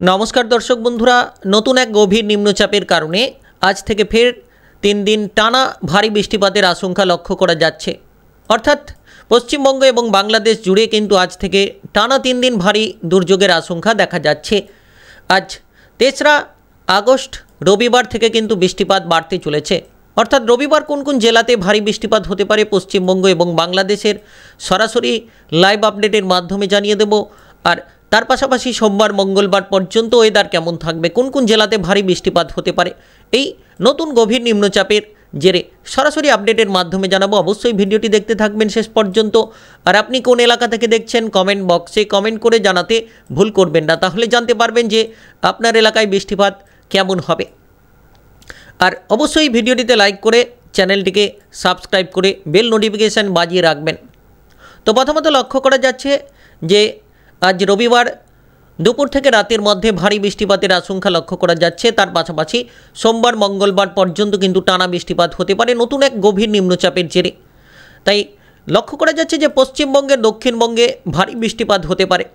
नमस्कार दर्शक बंधुरा नतून एक गभीर निम्नचापेर कारणे आज थेके फेर 3 दिन टाना भारी बृष्टिपातेर आशंका लक्ष्य करा जाच्छे। अर्थात पश्चिमबंग एबं बांग्लादेश जुड़े किन्तु आज थेके टाना 3 दिन भारी दुर्योगेर आशंका देखा जाच्छे। आज 3रा आगस्ट रविवार थेके किन्तु बृष्टिपात बाड़ते चलेछे। अर्थात रविवार कोन कोन जेलाते भारी बृष्टिपात होते पारे पश्चिमबंग एबं बांग्लादेशेर सरासरि लाइव आपडेटेर माध्यमे जानिये देब। और तार पाशापाशी सोमवार मंगलवार पर्यन्त वेदार केमन थाकबे, कोन कोन जेलाते भारी बृष्टिपात होते पारे, एई नतून गभीर निम्नचापेर जेरे सरासरि आपडेटेर माध्यमे जानाबो। अवश्यई भिडियोटी देखते थाकबेन शेष पर्यन्त। और आपनि कोन एलाका थेके देखछेन कमेंट बक्से कमेंट करे जानाते भूल करबेन ना, ताहले जानते पारबेन जे आपनार एलाकाय बृष्टिपात केमन होबे। और अवश्यई भिडियोटीते लाइक करे चैनलटिके सबस्क्राइब करे बेल नोटिफिकेशन बाजिए राखबेन। तो प्रथमत लक्ष्य करा जाच्छे जे आज रविवार दुपुर थेके रातेर मध्य भारी बृष्टिपातेर आशंका लक्ष्य करा जाच्छे। तार पाछापाछी सोमवार मंगलवार पर्यन्त किन्तु टाना बृष्टिपात होते पारे नतून एक गभीर निम्नचापेर जेरे। ताई लक्ष्य करा जाच्छे जे पश्चिमबंगेर दक्षिणबंगे भारी बृष्टिपात होते पारे।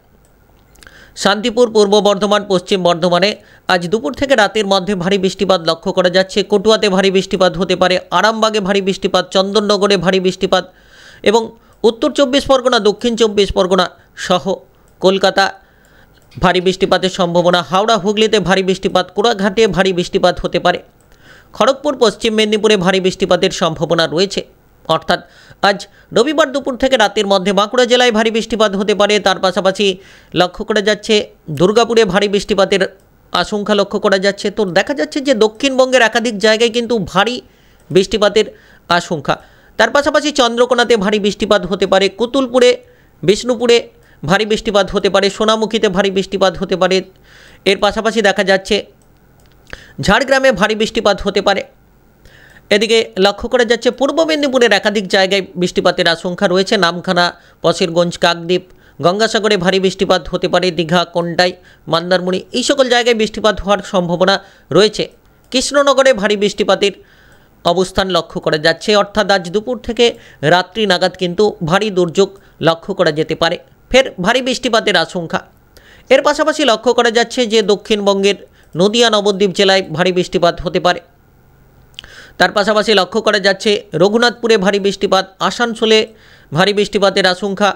शांतिपुर पूर्व बर्धमान पश्चिम बर्धमाने आज दुपुर थेके रातेर मध्य भारी बृष्टिपात लक्ष्य करा जाच्छे। कटुआते भारी बृष्टिपात होते पारे, आरामबागे भारी बृष्टिपात, चंदननगरे भारी बृष्टिपात एवं उत्तर चब्बिश परगना दक्षिण चब्बिश परगना सह कलकाता भारी बृष्टिपातेर सम्भावना। हावड़ा हुगलीते भारी बृष्टिपात, कोड़ाघाटे भारी बृष्टिपात होते पारे। खड़गपुर पश्चिम मेदिनीपुरे भारी बृष्टिपातेर सम्भावना रयेछे। अर्थात आज रविवार दुपुर थेके रातेर मध्य बाँकुड़ा जेलाय भारी बृष्टिपात होते पारे। तार पाशापाशि लक्ष्य करा जाच्छे दुर्गापुरे भारी बृष्टिपातेर आशंका लक्ष्य करा जाच्छे। तो देखा जाच्छे जे दक्षिणबंगेर एकाधिक जायगाय किन्तु भारी बृष्टिपातेर आशंका। तार पाशापाशि चंद्रकोनाते भारी बृष्टिपात होते पारे, कुतुलपुरे विष्णुपुरे भारी बृष्टिपात होते पारे, सोनामुखीते भारी बृष्टिपात होते पारे। एर पाशापाशि देखा जाच्छे झाड़ग्रामे भारी बृष्टिपात होते पारे। एदिके लक्ष्य करा जाच्छे पूर्व मेदिनीपुरेर एकाधिक जायगाय बृष्टिपातेर आशंका रयेछे। नामखाना, पशिरगंज, काकद्वीप, गंगासागरे भारी बृष्टिपात होते पारे। दीघा, कोंडाई, मन्दारमणि এই সকল জায়গায় বৃষ্টিপাত হওয়ার সম্ভাবনা রয়েছে। কৃষ্ণনগরে ভারী বৃষ্টিপাতের অবস্থান লক্ষ্য করা যাচ্ছে। অর্থাৎ আজ দুপুর থেকে রাত্রি নাগাদ কিন্তু ভারী দুর্যোগ লক্ষ্য করা যেতে পারে। ফের ভারী বৃষ্টিপাতের আশঙ্কা। এর পাশাপাশি লক্ষ্য করা যাচ্ছে যে দক্ষিণবঙ্গের নদিয়া নবদ্বীপ জেলায় ভারী বৃষ্টিপাত হতে পারে। তার পাশাপাশি লক্ষ্য করা যাচ্ছে রঘুনাথপুরে ভারী বৃষ্টিপাত, আসানসোলে ভারী বৃষ্টিপাতের আশঙ্কা।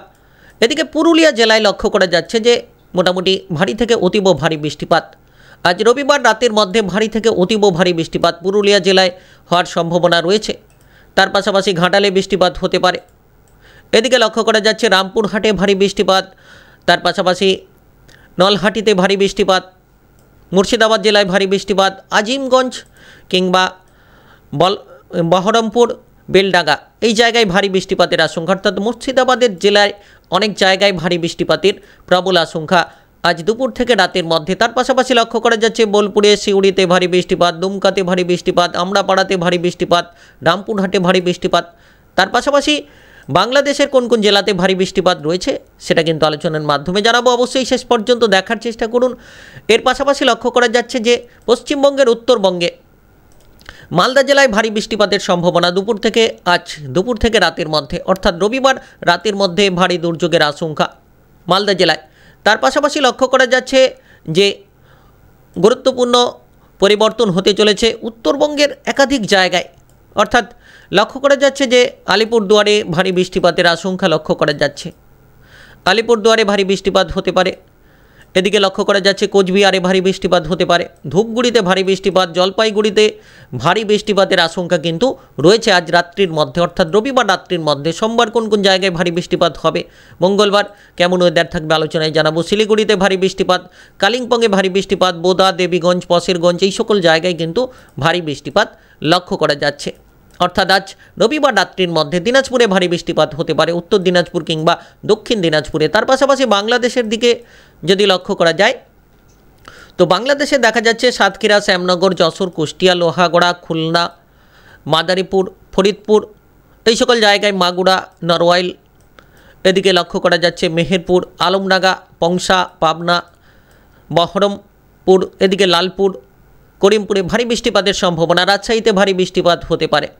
এদিকে পুরুলিয়া জেলায় লক্ষ্য করা যাচ্ছে যে মোটামুটি ভারী থেকে অতীব ভারী বৃষ্টিপাত। আজ রবিবার রাতের মধ্যে ভারী থেকে অতীব ভারী বৃষ্টিপাত পুরুলিয়া জেলায় হওয়ার সম্ভাবনা রয়েছে। তার পাশাপাশি ঘাটালে বৃষ্টিপাত হতে পারে। এদিকে লক্ষ্য করা যাচ্ছে রামপুরহাটে ভারী বৃষ্টিপাত, তার পাশাপাশি নলহাটিতে ভারী বৃষ্টিপাত, মুর্শিদাবাদ জেলায় ভারী বৃষ্টিপাত, আজিমগঞ্জ কিংবা বহরমপুর, বেলডাঙ্গা এই জায়গায় ভারী বৃষ্টিপাতের আশঙ্কা। অর্থাৎ মুর্শিদাবাদের জেলায় অনেক জায়গায় ভারী বৃষ্টিপাতের প্রবল আশঙ্কা আজ দুপুর থেকে রাতের মধ্যে। তার পাশাপাশি লক্ষ্য করা যাচ্ছে বোলপুরে, সিউড়িতে ভারী বৃষ্টিপাত, দুমকাতে ভারী বৃষ্টিপাত, আমরাপাড়াতে ভারী বৃষ্টিপাত, রামপুরহাটে ভারী বৃষ্টিপাত। তার পাশাপাশি বাংলাদেশের কোন কোন জেলাতে ভারী বৃষ্টিপাত রয়েছে সেটা কিন্তু আলোচনার মাধ্যমে জানাবো। অবশ্যই শেষ পর্যন্ত দেখার চেষ্টা করুন। এর পাশাপাশি লক্ষ্য করা যাচ্ছে যে পশ্চিমবঙ্গের উত্তরবঙ্গে মালদা জেলায় ভারী বৃষ্টিপাতের সম্ভাবনা আজ দুপুর থেকে রাতের মধ্যে। অর্থাৎ রবিবার রাতের মধ্যে ভারী দুর্যোগের আশঙ্কা মালদা জেলায়। তার পাশাপাশি লক্ষ্য করা যাচ্ছে যে গুরুত্বপূর্ণ পরিবর্তন হতে চলেছে উত্তরবঙ্গের একাধিক জায়গায়। অর্থাৎ লক্ষ্য করা যাচ্ছে যে আলিপুরদুয়ারে ভারী বৃষ্টিপাতের আশঙ্কা লক্ষ্য করা যাচ্ছে। আলিপুরদুয়ারে ভারী বৃষ্টিপাত হতে পারে। এদিকে লক্ষ্য করা যাচ্ছে কোচবিহারে ভারী বৃষ্টিপাত হতে পারে, ধূপগুড়িতে ভারী বৃষ্টিপাত, জলপাইগুড়িতে ভারী বৃষ্টিপাতের আশঙ্কা কিন্তু রয়েছে আজ রাত্রির মধ্যে। অর্থাৎ রবিবার রাত্রির মধ্যে। সোমবার কোন কোন জায়গায় ভারী বৃষ্টিপাত হবে, মঙ্গলবার কেমন ওয়েদার থাকবে আলোচনায় জানাবো। শিলিগুড়িতে ভারী বৃষ্টিপাত, কালিম্পংয়ে ভারী বৃষ্টিপাত, বোদা, দেবীগঞ্জ, পশেরগঞ্জ এই সকল জায়গায় কিন্তু ভারী বৃষ্টিপাত লক্ষ্য করা যাচ্ছে। অর্থাৎ আজ রবিবার রাত্রির মধ্যে দিনাজপুরে ভারী বৃষ্টিপাত হতে পারে, উত্তর দিনাজপুর কিংবা দক্ষিণ দিনাজপুরে। তার পাশাপাশি বাংলাদেশের দিকে যদি লক্ষ্য করা যায় তো বাংলাদেশে দেখা যাচ্ছে সাতক্ষীরা, শ্যামনগর, যশোর, কুষ্টিয়া, লোহাগড়া, খুলনা, মাদারীপুর, ফরিদপুর এই সকল জায়গায়, মাগুরা, নড়াইল। এদিকে লক্ষ্য করা যাচ্ছে মেহেরপুর, আলমডাঙ্গা, পংসা, পাবনা, বহরমপুর, এদিকে লালপুর, করিমপুরে ভারী বৃষ্টিপাতের সম্ভাবনা। রাজশাহীতে ভারী বৃষ্টিপাত হতে পারে।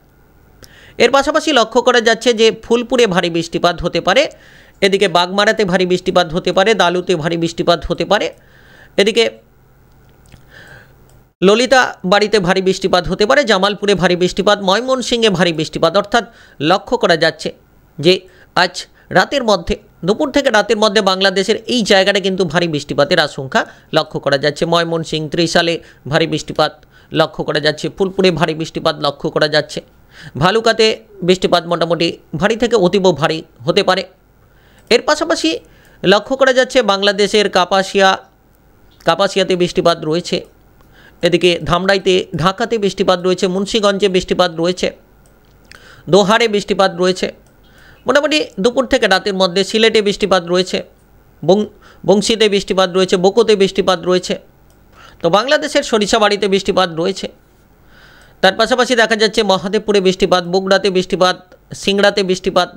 এর পাশাপাশি লক্ষ্য করা যাচ্ছে যে ফুলপুরে ভারী বৃষ্টিপাত হতে পারে। এদিকে বাগমারাতে ভারী বৃষ্টিপাত হতে পারে, দালুতে ভারী বৃষ্টিপাত হতে পারে। এদিকে ললিতা বাড়িতে ভারী বৃষ্টিপাত হতে পারে, জামালপুরে ভারী বৃষ্টিপাত, ময়মনসিংহে ভারী বৃষ্টিপাত। অর্থাৎ লক্ষ্য করা যাচ্ছে যে আজ রাতের মধ্যে, দুপুর থেকে রাতের মধ্যে বাংলাদেশের এই জায়গাটা কিন্তু ভারী বৃষ্টিপাতের আশঙ্কা লক্ষ্য করা যাচ্ছে। ময়মনসিংহ, ত্রিশালে ভারী বৃষ্টিপাত লক্ষ্য করা যাচ্ছে, ফুলপুরে ভারী বৃষ্টিপাত লক্ষ্য করা যাচ্ছে, ভালুকাতে বৃষ্টিপাত মোটামুটি ভারী থেকে অতীব ভারী হতে পারে। এর পাশাপাশি লক্ষ্য করা যাচ্ছে বাংলাদেশের কাপাসিয়াতে বৃষ্টিপাত রয়েছে, এদিকে ধামরাইতে, ঢাকাতে বৃষ্টিপাত রয়েছে, মুন্সিগঞ্জে বৃষ্টিপাত রয়েছে, দোহারে বৃষ্টিপাত রয়েছে, মোটামুটি দুপুর থেকে রাতের মধ্যে সিলেটে বৃষ্টিপাত রয়েছে, বংশীতে বৃষ্টিপাত রয়েছে, বোকোতে বৃষ্টিপাত রয়েছে। তো বাংলাদেশের সরিষাবাড়িতে বৃষ্টিপাত রয়েছে। তার পাশাপাশি দেখা যাচ্ছে মহাদেবপুরে বৃষ্টিপাত, বগুড়াতে বৃষ্টিপাত, সিংড়াতে বৃষ্টিপাত।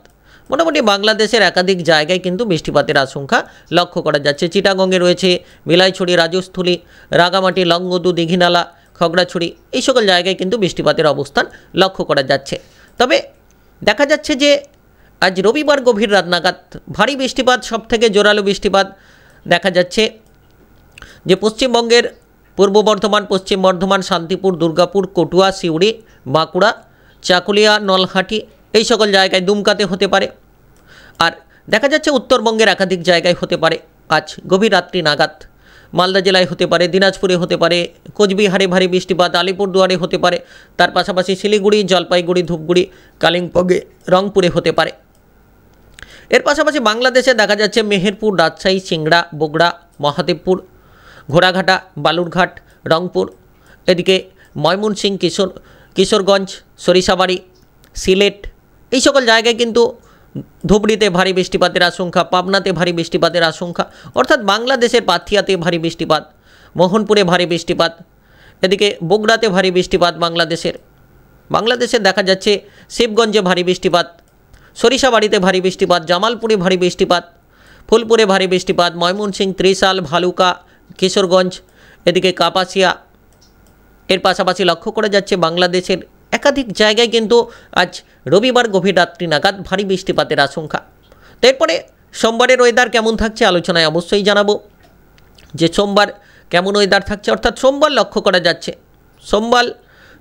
মোটামুটি বাংলাদেশের একাধিক জায়গায় কিন্তু বৃষ্টিপাতের আশঙ্কা লক্ষ্য করা যাচ্ছে। চিটাগংয়ে রয়েছে, বিলাইছড়ি, রাজস্থলী, রাগামাটি, লংগদু, দীঘিনালা, খগড়াছড়ি, এই সকল জায়গায় কিন্তু বৃষ্টিপাতের অবস্থান লক্ষ্য করা যাচ্ছে। তবে দেখা যাচ্ছে যে আজ রবিবার গভীর রাত নাগাদ ভারী বৃষ্টিপাত, সবথেকে জোরালো বৃষ্টিপাত দেখা যাচ্ছে যে পশ্চিমবঙ্গের পূর্ব বর্ধমান, পশ্চিম বর্ধমান, শান্তিপুর, দুর্গাপুর, কটুয়া, সিউড়ি, বাঁকুড়া, চাকুলিয়া, নলহাটি, এই সকল জায়গায়, দুমকাতে হতে পারে। আর দেখা যাচ্ছে উত্তরবঙ্গের একাধিক জায়গায় হতে পারে আজ গভীর রাত্রি নাগাদ। মালদা জেলায় হতে পারে, দিনাজপুরে হতে পারে, কোচবিহারে ভারী বৃষ্টিপাত, আলিপুরদুয়ারে হতে পারে, তার পাশাপাশি শিলিগুড়ি, জলপাইগুড়ি, ধূপগুড়ি, কালিম্পংয়ে, রংপুরে হতে পারে। এর পাশাপাশি বাংলাদেশে দেখা যাচ্ছে মেহেরপুর, রাজশাহী, সিংড়া, বগুড়া, মহাদেবপুর, ঘোড়াঘাটা, বালুরঘাট, রংপুর, এদিকে ময়মনসিংহ, কিশোরগঞ্জ, সরিষাবাড়ি, সিলেট, এই সকল জায়গায় কিন্তু ধুবড়িতে ভারী বৃষ্টিপাতের আশঙ্কা, পাবনাতে ভারী বৃষ্টিপাতের আশঙ্কা। অর্থাৎ বাংলাদেশের পাথিয়াতে ভারী বৃষ্টিপাত, মোহনপুরে ভারী বৃষ্টিপাত, এদিকে বগুড়াতে ভারী বৃষ্টিপাত, বাংলাদেশের দেখা যাচ্ছে শিবগঞ্জে ভারী বৃষ্টিপাত, সরিষাবাড়িতে ভারী বৃষ্টিপাত, জামালপুরে ভারী বৃষ্টিপাত, ফুলপুরে ভারী বৃষ্টিপাত, ময়মনসিংহ, ত্রিশাল, ভালুকা, কিশোরগঞ্জ, এদিকে কাপাসিয়া। এর পাশাপাশি লক্ষ্য করা যাচ্ছে বাংলাদেশের একাধিক জায়গায় কিন্তু আজ রবিবার গভীর রাত্রি নাগাদ ভারী বৃষ্টিপাতের আশঙ্কা। তো এরপরে সোমবারের ওয়েদার কেমন থাকছে আলোচনায় অবশ্যই জানাবো যে সোমবার কেমন ওয়েদার থাকছে। অর্থাৎ সোমবার লক্ষ্য করা যাচ্ছে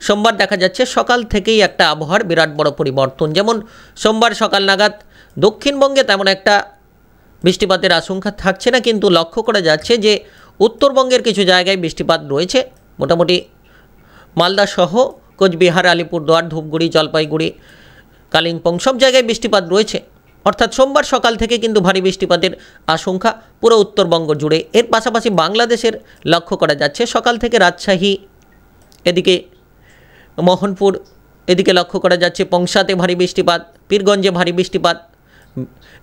সোমবার দেখা যাচ্ছে সকাল থেকেই একটা আবহাওয়ার বিরাট বড় পরিবর্তন। যেমন সোমবার সকাল নাগাদ দক্ষিণবঙ্গে তেমন একটা বৃষ্টিপাতের আশঙ্কা থাকছে না, কিন্তু লক্ষ্য করা যাচ্ছে যে উত্তরবঙ্গের কিছু জায়গায় বৃষ্টিপাত রয়েছে। মোটামুটি মালদা সহ কোচবিহার, আলিপুরদুয়ার, ধূপগুড়ি, জলপাইগুড়ি, কালিম্পং সব জায়গায় বৃষ্টিপাত রয়েছে। অর্থাৎ সোমবার সকাল থেকে কিন্তু ভারী বৃষ্টিপাতের আশঙ্কা পুরো উত্তরবঙ্গ জুড়ে। এর পাশাপাশি বাংলাদেশের লক্ষ্য করা যাচ্ছে সকাল থেকে রাজশাহী, এদিকে মোহনপুর, এদিকে লক্ষ্য করা যাচ্ছে পংসাতে ভারী বৃষ্টিপাত, পীরগঞ্জে ভারী বৃষ্টিপাত,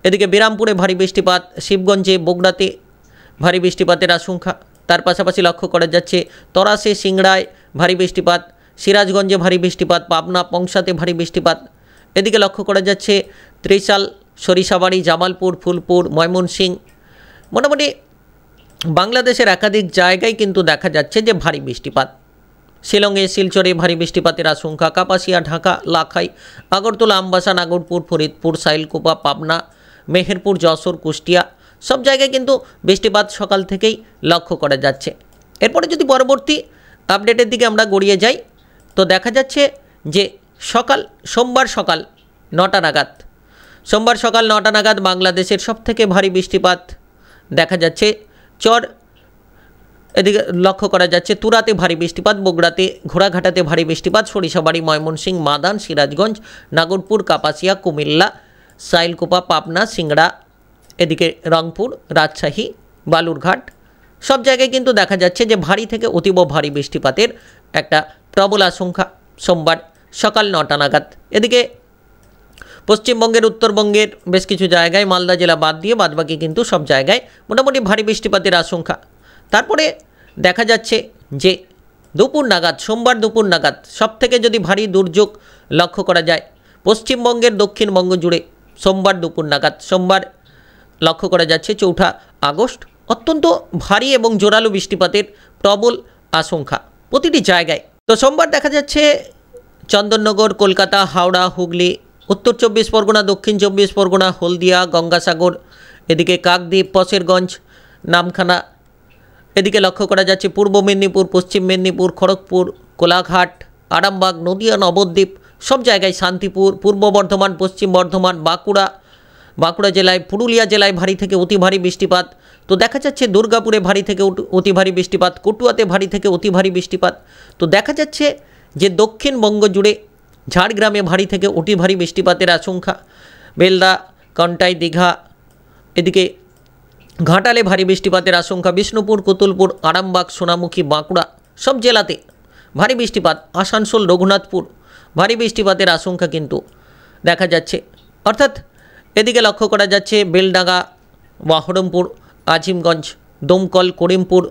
এদিকে বিরামপুরে ভারী বৃষ্টিপাত, শিবগঞ্জে, বগুড়াতে ভারী বৃষ্টিপাতের আশঙ্কা। তার পাশাপাশি লক্ষ্য করা যাচ্ছে তরাসে, সিংড়ায় ভারী বৃষ্টিপাত, সিরাজগঞ্জে ভারী বৃষ্টিপাত, পাবনা, পংসাতে ভারী বৃষ্টিপাত। এদিকে লক্ষ্য করা যাচ্ছে ত্রিশাল, সরিষাবাড়ি, জামালপুর, ফুলপুর, ময়মনসিংহ, মোটামুটি বাংলাদেশের একাধিক জায়গায় কিন্তু দেখা যাচ্ছে যে ভারী বৃষ্টিপাত। শিলংয়ে, শিলচরে ভারী বৃষ্টিপাতের আশঙ্কা, কাপাসিয়া, ঢাকা, লাখাই, আগরতলা, আমবাসা, নাগরপুর, ফরিদপুর, সাইলকুপা, পাবনা, মেহেরপুর, যশোর, কুষ্টিয়া সব জায়গায় কিন্তু বৃষ্টিপাত সকাল থেকেই লক্ষ্য করা যাচ্ছে। এরপরে যদি পরবর্তী আপডেটের দিকে আমরা গড়িয়ে যাই তো দেখা যাচ্ছে যে সোমবার সকাল 9টা নাগাদ বাংলাদেশের সবথেকে ভারী বৃষ্টিপাত দেখা যাচ্ছে এদিকে লক্ষ্য করা যাচ্ছে তুরাতে ভারী বৃষ্টিপাত, বগুড়াতে, ঘোড়াঘাটাতে ভারী বৃষ্টিপাত, সরিষাবাড়ি, ময়মনসিংহ, মাদান, সিরাজগঞ্জ, নাগরপুর, কাপাসিয়া, কুমিল্লা, সাইলকুপা, পাবনা, সিংড়া, এদিকে রংপুর, রাজশাহী, বালুরঘাট সব জায়গায় কিন্তু দেখা যাচ্ছে যে ভারী থেকে অতীব ভারী বৃষ্টিপাতের একটা প্রবল আশঙ্কা সোমবার সকাল 9টা নাগাদ। এদিকে পশ্চিমবঙ্গের, উত্তরবঙ্গের বেশ কিছু জায়গায়, মালদা জেলা বাদ দিয়ে বাদবাকি কিন্তু সব জায়গায় মোটামুটি ভারী বৃষ্টিপাতের আশঙ্কা। তারপরে দেখা যাচ্ছে যে সোমবার দুপুর নাগাদ সবথেকে যদি ভারী দুর্যোগ লক্ষ্য করা যায় পশ্চিমবঙ্গের দক্ষিণবঙ্গ জুড়ে সোমবার লক্ষ্য করা যাচ্ছে 4 আগস্ট অত্যন্ত ভারী এবং জোরালো বৃষ্টিপাতের প্রবল আশঙ্কা প্রতিটি জায়গায়। তো সোমবার দেখা যাচ্ছে চন্দননগর, কলকাতা, হাওড়া, হুগলি, উত্তর 24 পরগনা, দক্ষিণ 24 পরগনা, হলদিয়া, গঙ্গাসাগর, এদিকে কাকদ্বীপ, পশেরগঞ্জ, নামখানা, এদিকে লক্ষ্য করা যাচ্ছে পূর্ব মেদিনীপুর, পশ্চিম মেদিনীপুর, খড়গপুর, কোলাঘাট, আরামবাগ, নদিয়া, নবদ্বীপ সব জায়গায়, শান্তিপুর, পূর্ব বর্ধমান, পশ্চিম বর্ধমান, বাঁকুড়া জেলায়, পুরুলিয়া জেলায় ভারী থেকে অতি ভারী বৃষ্টিপাত। তো দেখা যাচ্ছে দুর্গাপুরে ভারী থেকে অতি ভারী বৃষ্টিপাত, কটুয়াতে ভারী থেকে অতি ভারী বৃষ্টিপাত। তো দেখা যাচ্ছে যে দক্ষিণবঙ্গ জুড়ে ঝাড়গ্রামে ভারী থেকে অতি ভারী বৃষ্টিপাতের আশঙ্কা, বেলদা, কন্টাই, দীঘা, এদিকে ঘাটালে ভারী বৃষ্টিপাতের আশঙ্কা, বিষ্ণুপুর, কুতুলপুর, আরামবাগ, সোনামুখী, বাঁকুড়া সব জেলাতে ভারী বৃষ্টিপাত, আসানসোল, রঘুনাথপুর ভারী বৃষ্টিপাতের আশঙ্কা কিন্তু দেখা যাচ্ছে। অর্থাৎ এদিকে লক্ষ্য করা যাচ্ছে বেলডাঙ্গা, বহরমপুর, আজিমগঞ্জ, দমকল, করিমপুর,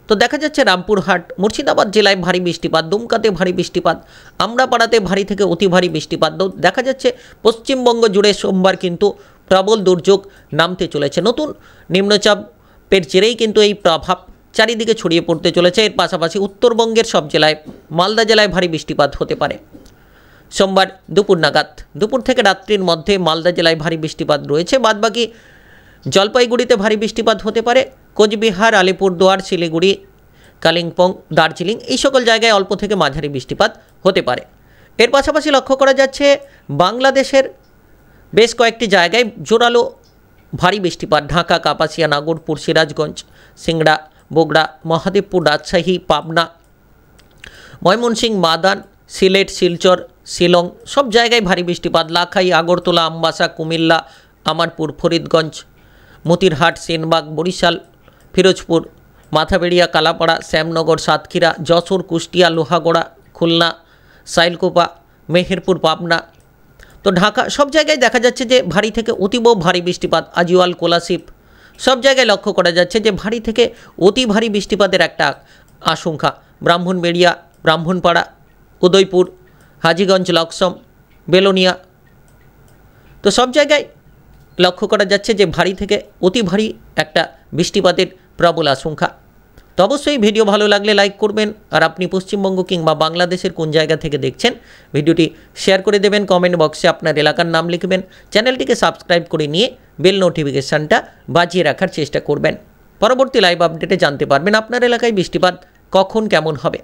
তো দেখা যাচ্ছে রামপুরহাট, মুর্শিদাবাদ জেলায় ভারী বৃষ্টিপাত, দুমকাতে ভারী বৃষ্টিপাত, আমরাপাড়াতে ভারী থেকে অতি ভারী বৃষ্টিপাত। দেখা যাচ্ছে পশ্চিমবঙ্গ জুড়ে সোমবার কিন্তু প্রবল দুর্যোগ নামতে চলেছে। নতুন নিম্নচাপের জেরেই কিন্তু এই প্রভাব চারিদিকে ছড়িয়ে পড়তে চলেছে। এর পাশাপাশি উত্তরবঙ্গের সব জেলায়, মালদা জেলায় ভারী বৃষ্টিপাত হতে পারে সোমবার দুপুর নাগাদ। দুপুর থেকে রাত্রির মধ্যে মালদা জেলায় ভারী বৃষ্টিপাত রয়েছে। বাদবাকি জলপাইগুড়িতে ভারী বৃষ্টিপাত হতে পারে, কোচবিহার, আলিপুরদুয়ার, শিলিগুড়ি, কালিম্পং, দার্জিলিং এই সকল জায়গায় অল্প থেকে মাঝারি বৃষ্টিপাত হতে পারে। এর পাশাপাশি লক্ষ্য করা যাচ্ছে বাংলাদেশের বেশ কয়েকটি জায়গায় জোরালো ভারী বৃষ্টিপাত, ঢাকা, কাপাসিয়া, নাগরপুর, সিরাজগঞ্জ, সিংড়া, বগুড়া, মহাদেবপুর, রাজশাহী, পাবনা, ময়মনসিংহ, মাদান, সিলেট, শিলচর, শিলং সব জায়গায় ভারী বৃষ্টিপাত, লাখাই, আগরতলা, আমবাসা, কুমিল্লা, আমারপুর, ফরিদগঞ্জ, মতিরহাট, সেনবাগ, বরিশাল, ফিরোজপুর, মাথাবেড়িয়া, কালাপাড়া, শ্যামনগর, সাতক্ষীরা, যশোর, কুষ্টিয়া, লোহাগড়া, খুলনা, সাইলকুপা, মেহেরপুর, পাবনা, তো ঢাকা সব জায়গায় দেখা যাচ্ছে যে ভারী থেকে অতীব ভারী বৃষ্টিপাত, আজিওয়াল, কোলাশিপ সব জায়গায় লক্ষ্য করা যাচ্ছে যে ভারী থেকে অতি ভারী বৃষ্টিপাতের একটা আশঙ্কা, ব্রাহ্মণবেড়িয়া, ব্রাহ্মণপাড়া, উদয়পুর, হাজীগঞ্জ, লক্সম, বেলোনিয়া, তো সব জায়গায় লক্ষ্য করা যাচ্ছে যে ভারী থেকে অতি ভারী একটা বৃষ্টিপাতের প্রবল আশঙ্কা। তো অবশ্যই ভিডিও ভালো লাগলে লাইক করবেন, আর আপনি পশ্চিমবঙ্গ কিংবা বাংলাদেশের কোন জায়গা থেকে দেখছেন ভিডিওটি শেয়ার করে দেবেন, কমেন্ট বক্সে আপনার এলাকার নাম লিখবেন, চ্যানেলটিকে সাবস্ক্রাইব করে নিয়ে বেল নোটিফিকেশানটা বাজিয়ে রাখার চেষ্টা করবেন। পরবর্তী লাইভ আপডেটে জানতে পারবেন আপনার এলাকায় বৃষ্টিপাত কখন কেমন হবে।